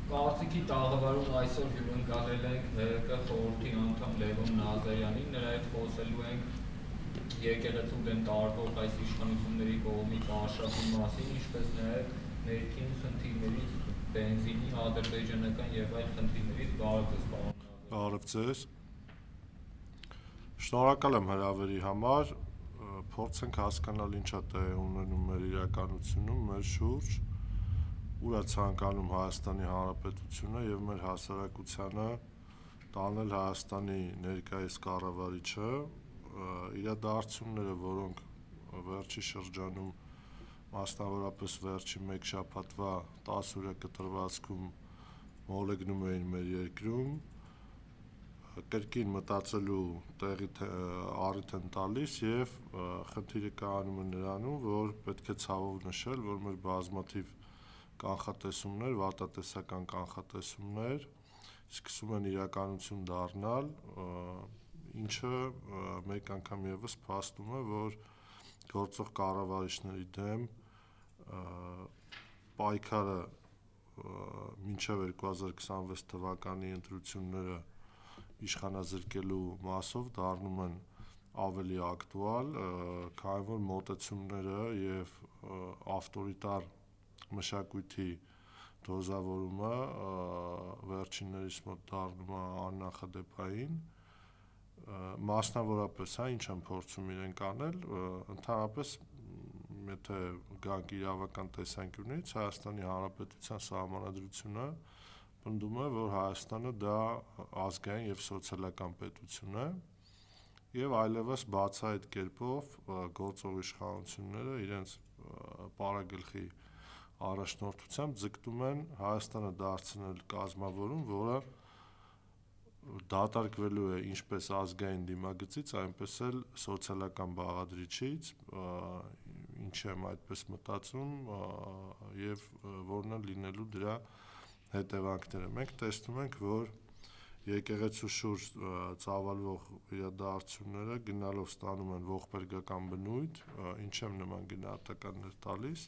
Կարծիքի տաղավարում այսօր հյուրընկալել ենք ՀՀԿ խորհրդի անդամ Լևոն Նազարյանին, նրա հետ խոսելու ենք եկեղեցու դեմ տարվող այս իշխանությունների կողմից արշավի մասին, ինչպես նաև ներքին խնդիրներից, բենզինի, ադրբեջանական եւ այլ խնդիրներից։ Բարև ձեզ, պարոն Նազարյան։ Բարև ձեզ։ Շնորհակալ եմ հրավերի համար, փորձենք հասկանալ ինչա տեղի ունենում մեր իրականությունում, մեր շուրջ, ուր է ցանկանում Հայաստանի Հանրապետությունը եւ մեր հասարակությանը տանել Հայաստանի ներկայիս կառավարիչը, իրադարձությունները, որոնք վերջի շրջանում, մասնավորապես վերջի մեկ շաբաթվա 10 օրյա կտրվածքում մոլեգնում էին մեր երկրում, կրկին մտածելու տեղի առիթ են տալիս եւ խնդիրը կայանում է նրանում, որ պետք է ցավով նշել, որ մեր բազմաթիվ կանխատեսումներ, վատատեսական կանխատեսումներ սկսում են իրականություն դառնալ, ինչը մեկ անգամ եւս փաստում է, որ գործող կառավարիչների դեմ պայքարը մինչև 2026 թվականի ընտրությունները իշխանազրկելու մասով դառնում են ավելի ակտուալ, քանի որ մոտեցումները եւ ավտորիտար մշակույթի դոզավորումը վերջիններիս մոտ դառնում է աննախադեպային, մասնավորապես ինչ են փորձում իրենք անել, ընդհանրապես եթե գանք իրավական տեսանկյունից, Հայաստանի Հանրապետության Սահմանադրությունը պնդում է, որ Հայաստանը դա ազգային եւ սոցիալական պետություն է եւ այլևս բացահայտ կերպով գործող իշխանությունները իրենց պարագլխի առաջնորդությամբ ձգտում են Հայաստանը դարձնել կազմավորում, որը դատարկվելու է ինչպես ազգային դիմագծից, այնպես էլ սոցիալական բաղադրիչից, ինչի եմ այդպես մտածում եւ որն է լինելու դրա հետևանքները։ Մենք տեսնում ենք, որ եկեղեցու շուրջ ծավալվող իրադարձությունները գնալով ստանում են ողբերգական բնույթ, ինչեմ նման գնահատականներ տալիս,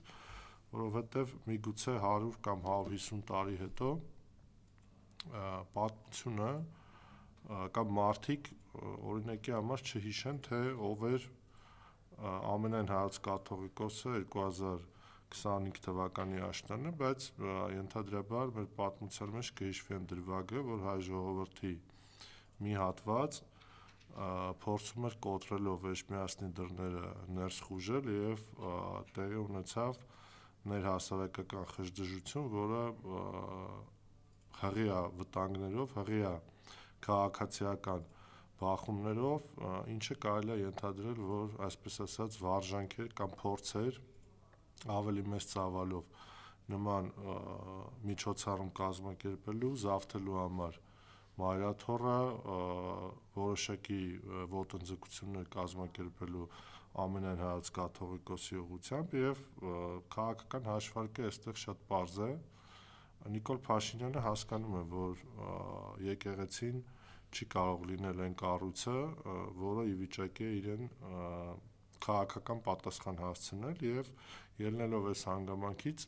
որովհետև միգուցե 100 կամ 150 տարի հետո պատմությունը կամ մարդիկ օրինակի համար չհիշեն, թե ով էր ամենայն հայոց կաթողիկոսը 2025 թվականի աշնանը, բայց ենթադրաբար մեր պատմության մեջ կհիշվի այն դրվագը, որ հայ ժողովրդի մի հատված փորձում էր կոտրելով Էջմիածնի դռները ներս խուժել եւ տեղի ունեցավ ներհասարակական խժդժություն, որը հղիա վտանգներով, հղիա քաղաքացիական բախումներով, ինչը կարելի է ենթադրել, որ այսպես ասած վարժանքեր կամ փորձեր ավելի մեծ ծավալով նման միջոցառում կազմակերպելու, զավթելու համար մայրաթոռը, որոշակի ոտնձգություններ կազմակերպելու ամենայն հայոց կաթողիկոսի ուղղությամբ եւ քաղաքական հաշվարկը այստեղ շատ պարզ է։ Նիկոլ Փաշինյանը հասկանում է, որ եկեղեցին չի կարող լինել այն կառույցը, որը ի վիճակի է իրեն քաղաքական պատասխան հասցնել եւ ելնելով այս հանգամանքից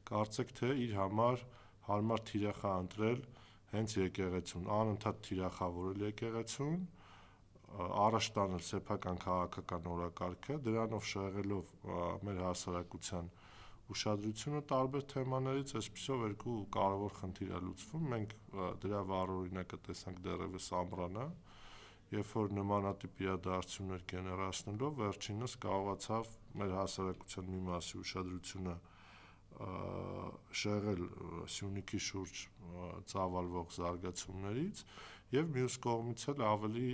կարծեք թե իր համար հարմար թիրախ է ընտրել հենց եկեղեցուն, անընդհատ թիրախավորել եկեղեցուն, առաջ տանել սեփական քաղաքական օրակարգը, դրանով շեղելով մեր հասարակության ուշադրությունը տարբեր թեմաներից, այսպիսով երկու կարևոր խնդիր է լուծվում։ Մենք դրա վառ օրինակը տեսանք դեռևս ամռանը, երբ որ նմանատիպ իրադարձություններ գեներացնելով վերջինս կարողացավ մեր հասարակության մի մասի ուշադրությունը շեղել Սյունիքի շուրջ ծավալվող զարգացումներից եւ մյուս կողմից էլ ավելի,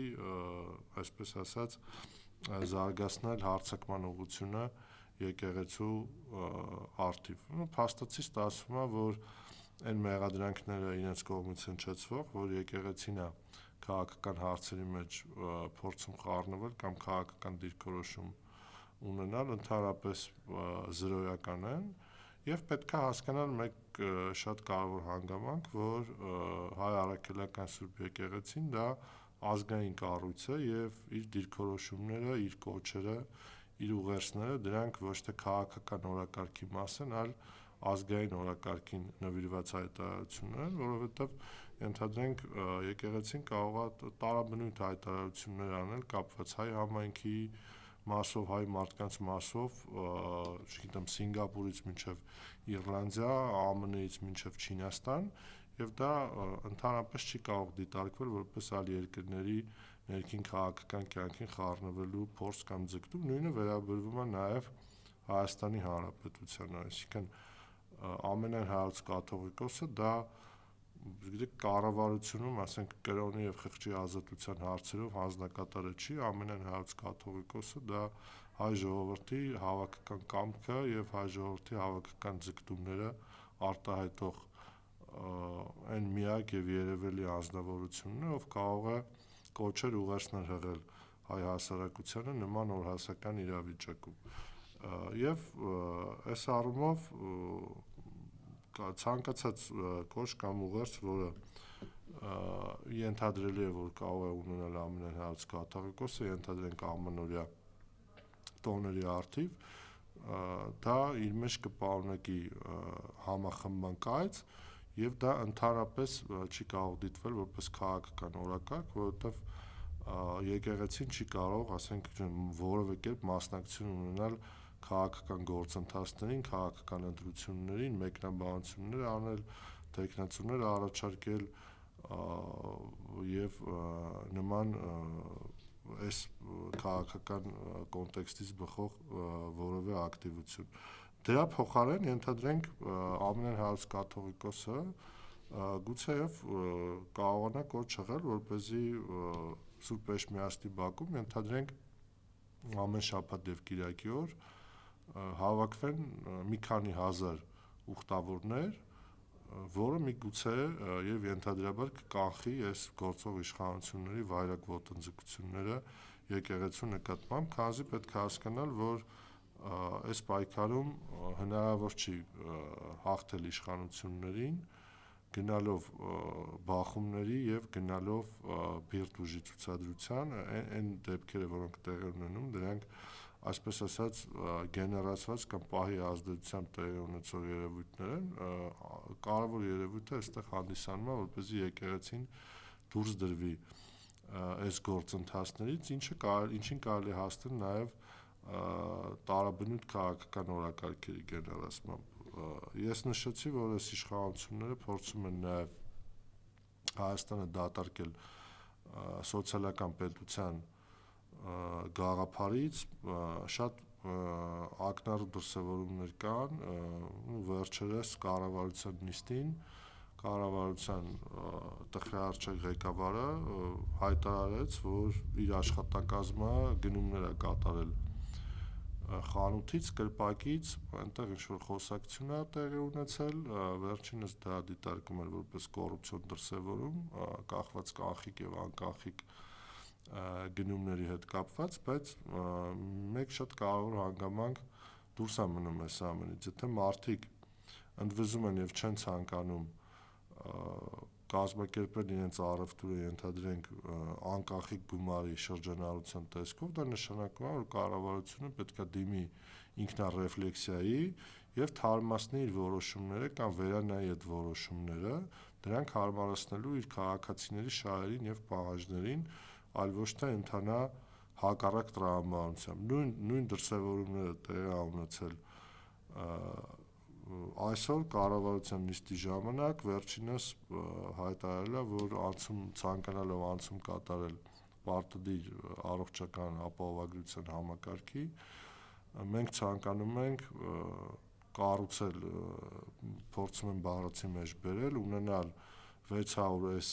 այսպես ասած, զարգացնել հարձակման ուղղությունը եկեղեցու առթիվ։ Փաստացի ստացվում է, որ այն մեղադրանքները իրենց կողմից հնչեցվող, որ եկեղեցին է քաղաքական հարցերի մեջ փորձում խառնվել կամ քաղաքական դիրքորոշում ունենալ, ընդհանրապես զրոյական են եւ պետք է հասկանալ մեկ շատ կարևոր հանգամանք, որ հայ առաքելական Սուրբ եկեղեցին դա ազգային կառույց է եւ իր դիրքորոշումները, իր կոչերը, իր ուղերձները դրանք ոչ թե քաղաքական օրակարգի մաս են, այլ ազգային օրակարգին նվիրված հայտարարություններ են, որովհետև ենթադրենք եկեղեցին կարող է տարաբնույթ հայտարարություններ անել կապված հայ համայնքի մասով, հայ մարդկանց մասով, չգիտեմ, Սինգապուրից մինչև Իռլանդիա, ԱՄՆ-ից մինչև Չինաստան, եւ դա ընդհանրապես չի կարող դիտարկվել որպես այլ երկրների ներքին քաղաքական կյանքին խառնվելու փորձ կամ ձգտում, նույնը վերաբերվում է նաեւ Հայաստանի Հանրապետությանը, այսինքն ամենայն հայոց կաթողիկոսը դա կառավարությունում, ասենք կրոնի եւ խղճի ազատության հարցերով հանձնակատարը չի, ամենայն հայոց կաթողիկոսը դա հայ ժողովրդի հավաքական կամքը եւ հայ ժողովրդի հավաքական ձգտումները արտահայտող այն միակ եւ երևելի անձնավորությունն է, ով կարող է կոչեր ուղերձներ հղել հայ հասարակությանը նման օրհասական իրավիճակում եւ այս առումով ցանկացած կոչ կամ ուղերձ, որը ենթադրելի է, որ կարող է ունենալ ամենայն հայոց կաթողիկոսը, ենթադրենք ամանորյա տոների առթիվ, դա իր մեջ կպարունակի համախմբման կայծ եւ դա ընդհանրապես չի կարող դիտվել որպես քաղաքական օրակարգ, որովհետեւ եկեղեցին չի կարող, ասենք, որևէ կերպ մասնակցություն ունենալ քաղաքական գործընթացներին, քաղաքական ընտրություններին, մեկնաբանություններ անել, տեքնացումներ առաջարկել եւ նման այս քաղաքական կոնտեքստից բխող որևէ ակտիվություն։ Դրա փոխարեն ենթադրենք ամենայն հայոց կաթողիկոսը գուցեև կարողանա կոչ եղել, որպեսզի Սուրբ Էջմիածնի բակում ենթադրենք ամեն շաբաթ եւ կիրակի օր հավաքվեն մի քանի հազար ուխտավորներ, որը միգուցե եւ ենթադրաբար կկանխի այս գործող իշխանությունների վայրագ ոտնձգությունները եկեղեցու նկատմամբ, քանզի պետք է հասկանալ, որ այս պայքարում հնարավոր չի հաղթել իշխանություններին գնալով բախումների եւ գնալով բիրտ ուժի ցուցադրության, այն դեպքերը, որոնք տեղի ունենում, դրանք այսպես ասած գեներացված կամ պահի ազդեցությամբ տեղի ունեցող երևույթներ են, կարևոր երևույթը այստեղ հանդիսանում է, որպեսզի եկեղեցին դուրս դրվի այս գործընթացներից, ինչին կարելի հասնել նաեւ տարաբնույթ քաղաքական օրակարգերի գեներացմամբ։ Ես նշեցի, որ այս իշխանությունները փորձում են նաեւ Հայաստանը դատարկել սոցիալական պետության գաղափարից, շատ ակնառու դրսևորումներ կան, վերջերս կառավարության նիստին կառավարության տխրահարչակ ղեկավարը հայտարարեց, որ իր աշխատակազմը գնումներ է կատարել խանութից, կրպակից, այնտեղ ինչ-որ խոսակցություն է տեղի ունեցել, վերջինս դա դիտարկում էր որպես կոռուպցիոն դրսևորում, կախված կանխիկ եւ անկանխիկ գնումների հետ կապված, բայց մեկ շատ կարևոր հանգամանք դուրս է մնում այս ամենից, եթե մարդիկ ընդվզում են եւ չեն ցանկանում կազմակերպել իրենց առևտուրը, ենթադրենք անկախիկ գումարի շրջանառության տեսքով, դա նշանակում է, որ կառավարությունը պետք է դիմի ինքնարեֆլեքսիայի եւ թարմացնի իր որոշումները կամ վերանայի այդ որոշումները, դրանք հարմարեցնելու իր քաղաքացիների շահերին եւ պահանջներին, այլ ոչ թե ընդհանա հակառակ տրամաբանությամբ։ Նույն դրսևորումները տեղի ունեցել այսօր կառավարության նիստի ժամանակ վերջինս հայտարարել է, որ ցանկանալով անցում կատարել պարտադիր առողջական ապահովագրության համակարգի, մենք ցանկանում ենք կառուցել, փորձում են բառացի մեջ բերել, ունենալ 600 S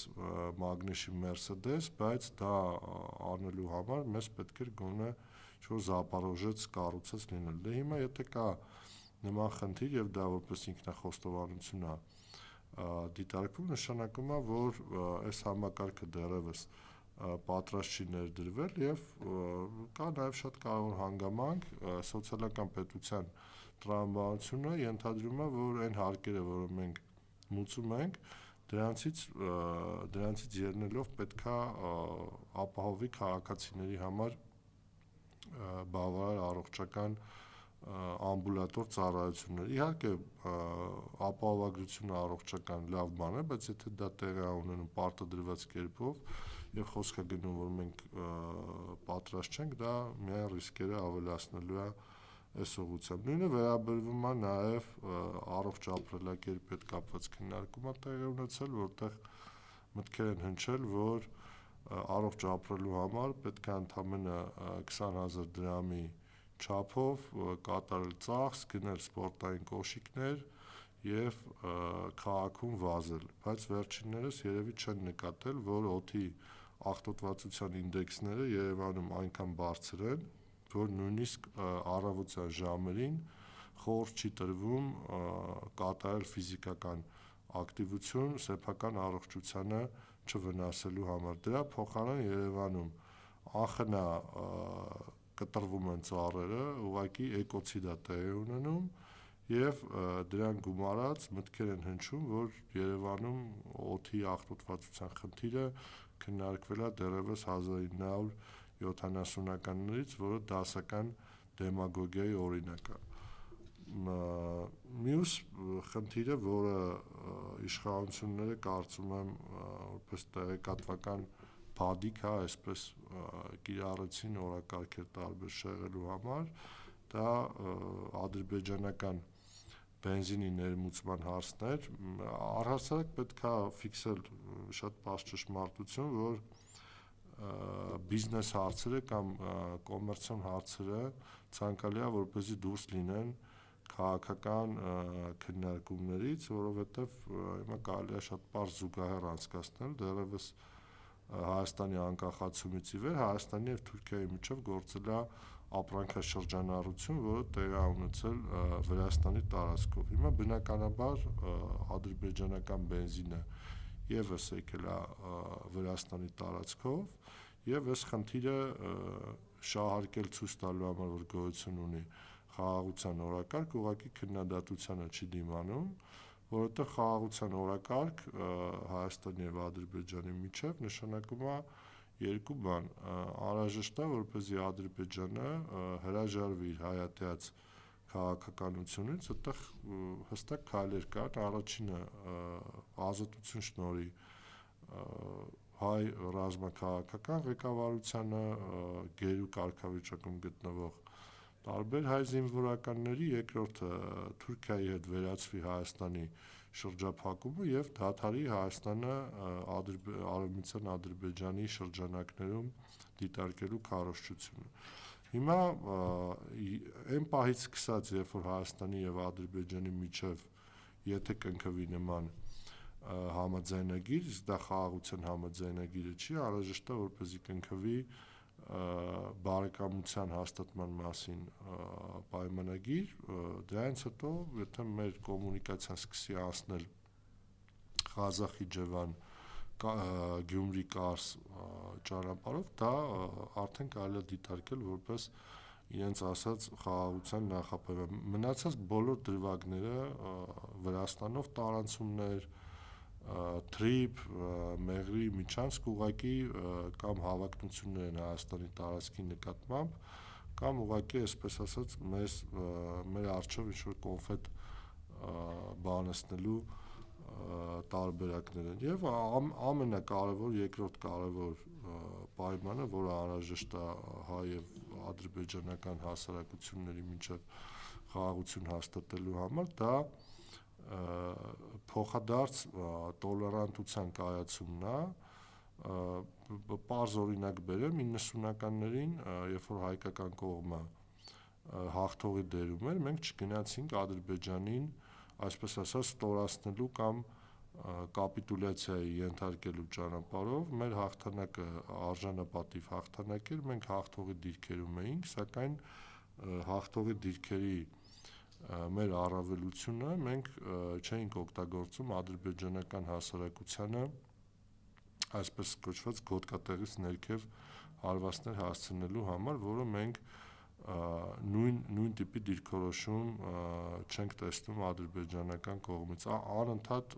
մագնիշի Mercedes, բայց դա անելու համար մեզ պետք է գոնե ինչ-որ Զապարոժեց կառուցած լինել։ Դե հիմա եթե կա նման խնդիր եւ դա որպես ինքնախոստովանություն է դիտարկվում, նշանակում է, որ այս համակարգը դեռևս պատրաստ չի ներդրվել եւ կա նաեւ շատ կարևոր հանգամանք սոցիալական պետության տրամաբանությունը ենթադրում է, որ այն հարկերը, որը մենք մուծում ենք, դրանցից ելնելով պետքա ապահովի քաղաքացիների համար բավարար առողջական ամբուլատոր ծառայություններ։ Իհարկե, ապահովագրությունը առողջական լավ բան է, բայց եթե դա տեղի է ունենում պարտադրված կերպով եւ խոսքը գնում, որ մենք պատրաստ չենք, դա միայն ռիսկերը ավելացնելու է այս ուղղությամբ։ Նույնը վերաբերվում է նաեւ առողջ ապրելակերպի հետ կապված քննարկումա տեղի ունեցել, որտեղ մտքեր են հնչել, որ առողջ ապրելու համար պետք է ընդամենը 20,000 դրամի չափով կատարել ծախս, գնել սպորտային կոշիկներ եւ քաղաքում վազել, բայց վերջիններս երևի չեն նկատել, որ օդի աղտոտվածության ինդեքսները Երևանում այնքան բարձր են, որ նույնիսկ առավոտյան ժամերին խորհուրդ չի տրվում կատարել ֆիզիկական ակտիվություն սեփական առողջությանը չվնասելու համար։ Դրա փոխարեն Երևանում անխնա կտրվում են ծառերը, ուղղակի էկոցիդ է տեղի ունենում եւ դրան գումարած մտքեր են հնչում, որ Երևանում օդի աղտոտվածության խնդիրը քննարկվել է դեռևս 1970-ականներից, որը դասական դեմագոգիայի օրինակ է։ Մյուս խնդիրը, որը իշխանությունները կարծում եմ որպես տեղեկատվական բադիկ է, այսպես կիրառեցին օրակարգեր տարբեր շեղելու համար, դա ադրբեջանական բենզինի ներմուծման հարցն էր։ Առհասարակ պետք է ֆիքսել շատ պարզ ճշմարտություն, որ բիզնես հարցերը կամ կոմերցիոն հարցերը ցանկալի է, որպեսզի դուրս լինեն քաղաքական քննարկումներից, որովհետև հիմա կարելի է շատ պարզ զուգահեռ անցկացնել, դեռևս Հայաստանի անկախացումից ի վեր Հայաստանի եւ Թուրքիայի միջև գործել է ապրանքաշրջանառություն, որը տեղի է ունեցել Վրաստանի տարածքով։ Հիմա բնականաբար ադրբեջանական բենզինը եւս եկել է Վրաստանի տարածքով եւ այս խնդիրը շահարկել ցույց տալու համար, որ գոյություն ունի խաղաղության օրակարգ, ուղղակի քննադատությանը չի դիմանում, որովհետեւ խաղաղության օրակարգ Հայաստանի եւ Ադրբեջանի միջև նշանակում է երկու բան. անհրաժեշտ է, որպեսզի Ադրբեջանը հրաժարվի իր հայատյաց քաղաքականությունից, այդտեղ հստակ քայլեր կան, առաջինը ազատություն շնորհի հայ ռազմաքաղաքական ղեկավարությանը, գերու կարգավիճակում գտնվող տարբեր հայ զինվորականների, երկրորդը Թուրքիայի հետ վերացվի Հայաստանի շրջափակումը եւ դադարի Հայաստանը Արևմտյան Ադրբեջանի շրջանակներում դիտարկելու քարոզչությունը։ Հիմա այն պահից սկսած, երբ որ Հայաստանի եւ Ադրբեջանի միջև եթե կնքվի նման համաձայնագիր, իսկ դա խաղաղության համաձայնագիրը չի, անհրաժեշտ է, որպեսզի կնքվի բարեկամության հաստատման մասին պայմանագիր, դրանից հետո եթե մեր կոմունիկացիան սկսի անցնել Ղազախ-Իջևան Գյումրի-Կարս ճանապարհով, դա արդեն կարելի է դիտարկել որպես իրենց ասած խաղաղության նախապայման։ Մնացած բոլոր դրվագները Վրաստանով տարանցումներ, թրիփ, Մեղրի միջանցք ուղղակի կամ հավակնություններ են Հայաստանի տարածքի նկատմամբ, կամ ուղղակի այսպես ասած մեր առջև ինչ-որ կոնֆետ բանացնելու տարբերակներ են։ Եվ ամենակարևոր, երկրորդ կարևոր պայմանը, որը անհրաժեշտ է հայ եւ ադրբեջանական հասարակությունների միջև խաղաղություն հաստատելու համար, դա փոխադարձ տոլերանտության կայացումն է։ Պարզ օրինակ բերեմ, 90-ականներին, երբ որ հայկական կողմը հաղթողի դերում էր, մենք չգնացինք Ադրբեջանին, այսպես ասած, ստորացնելու կամ կապիտուլյացիայի ենթարկելու ճանապարհով, մեր հաղթանակը արժանապատիվ հաղթանակ էր, մենք հաղթողի դիրքերում էինք, սակայն հաղթողի դիրքերի մեր առավելությունը մենք չէինք օգտագործում ադրբեջանական հասարակությանը այսպես կոչված գոտկատեղից ներքև հարվածներ հասցնելու համար, որը մենք նույն տիպի դիրքորոշում չենք տեսնում ադրբեջանական կողմից։ Անընդհատ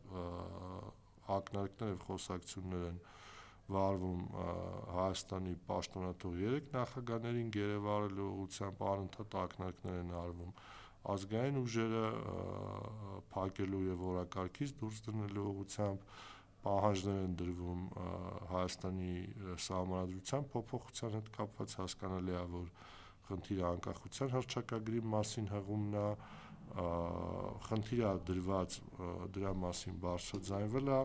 ակնարկներ եւ խոսակցություններ են վարվում Հայաստանի պաշտոնաթող 3 նախագահներին գերեվարելու ուղղությամբ անընդհատ ակնարկներ են արվում, ազգային ուժերը փակելու եւ օրակարգից դուրս դնելու ուղղությամբ պահանջներ են դրվում Հայաստանի սահմանադրության փոփոխության հետ կապված, հասկանալի է, որ խնդիրը անկախության հռչակագրի մասին հղումն է, խնդիրը դրված դրա մասին բարձրաձայնվել է,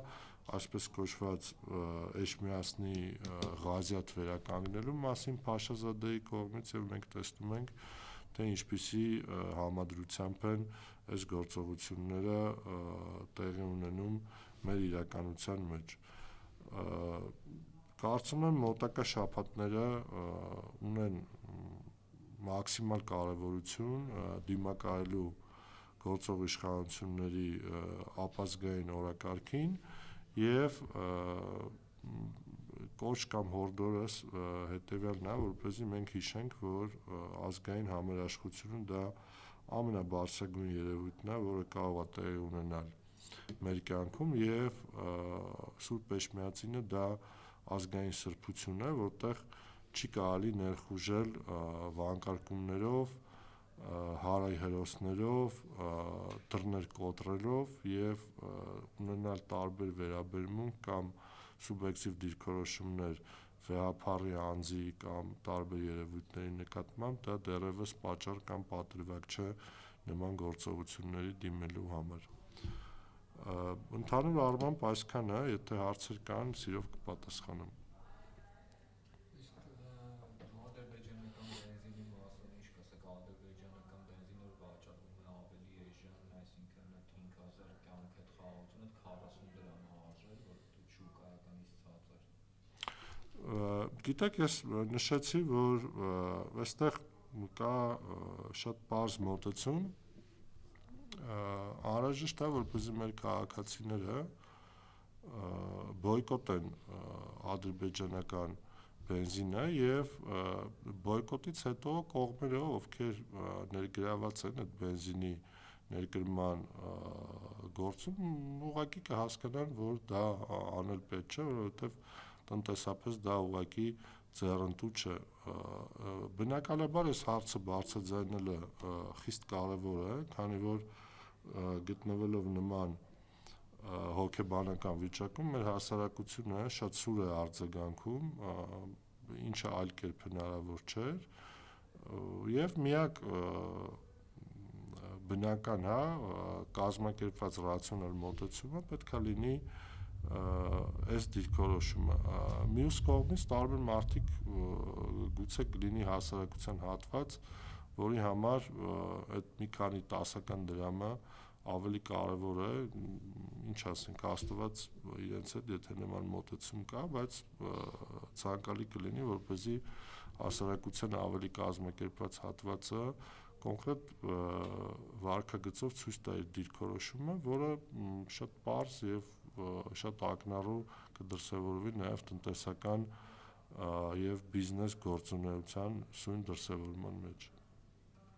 այսպես կոչված Էջմիածնի Ղազիաթ վերականգնելու մասին Փաշազադեի կողմից, եւ մենք տեսնում ենք, թե ինչպիսի համադրությամբ են այս գործողությունները տեղի ունենում մեր իրականության մեջ։ Կարծում եմ մոտակա շաբաթները ունեն մաքսիմալ կարևորություն դիմակայելու գործող իշխանությունների ապազգային օրակարգին եւ կոչ կամ հորդորս հետեւյալն է, որպեսզի մենք հիշենք, որ ազգային համերաշխությունը դա ամենաբարձրագույն երևույթն է, որը կարող է տեղի ունենալ մեր կյանքում, եւ Սուրբ Էջմիածինը դա ազգային սրբություն է, որտեղ չի կարելի ներխուժել վանկարկումներով, հարայհրոսներով, դռներ կոտրելով եւ ունենալ տարբեր վերաբերմունք կամ սուբյեկտիվ դիրքորոշումներ վեհափառի անձի կամ տարբեր երևույթների նկատմամբ, դա դեռևս պատճառ կամ պատրվակ չէ նման գործողությունների դիմելու համար։ Ընդհանուր առմամբ այսքանը, եթե հարցեր կան, սիրով կպատասխանեմ։ Գիտեք, ես նշեցի, որ այստեղ կա շատ պարզ մոտեցում, անհրաժեշտ է, որպեսզի մեր քաղաքացիները բոյկոտեն ադրբեջանական բենզինը եւ բոյկոտից հետո կողմերը, ովքեր ներգրաված են այդ բենզինի ներկրման գործում, ուղղակի կհասկանան, որ դա անել պետք չէ, որովհետեւ տնտեսապես դա ուղղակի ձեռնտու չէ։ Բնականաբար այս հարցը բարձրաձայնելը խիստ կարևոր է, քանի որ գտնվելով նման հոգեբանական վիճակում մեր հասարակությունը շատ սուր է արձագանքում, ինչը այլ կերպ հնարավոր չէր, եւ միակ բնական կազմակերպված ռացիոնալ մոտեցումը պետք է լինի այս դիրքորոշումը։ Մյուս կողմից տարբեր մարդիկ գուցե լինի հասարակության հատված, որի համար այդ մի քանի տասական դրամը ավելի կարևոր է, ինչ ասենք, Աստված իրենց հետ, եթե նման մոտեցում կա, բայց ցանկալի կլինի, որպեսզի հասարակության ավելի կազմակերպված հատվածը կոնկրետ վարքագծով ցույց տա իր դիրքորոշումը, որը շատ պարզ եւ շատ ակնառու կդրսևորվի նաեւ տնտեսական եւ բիզնես գործունեության սույն դրսևորման մեջ։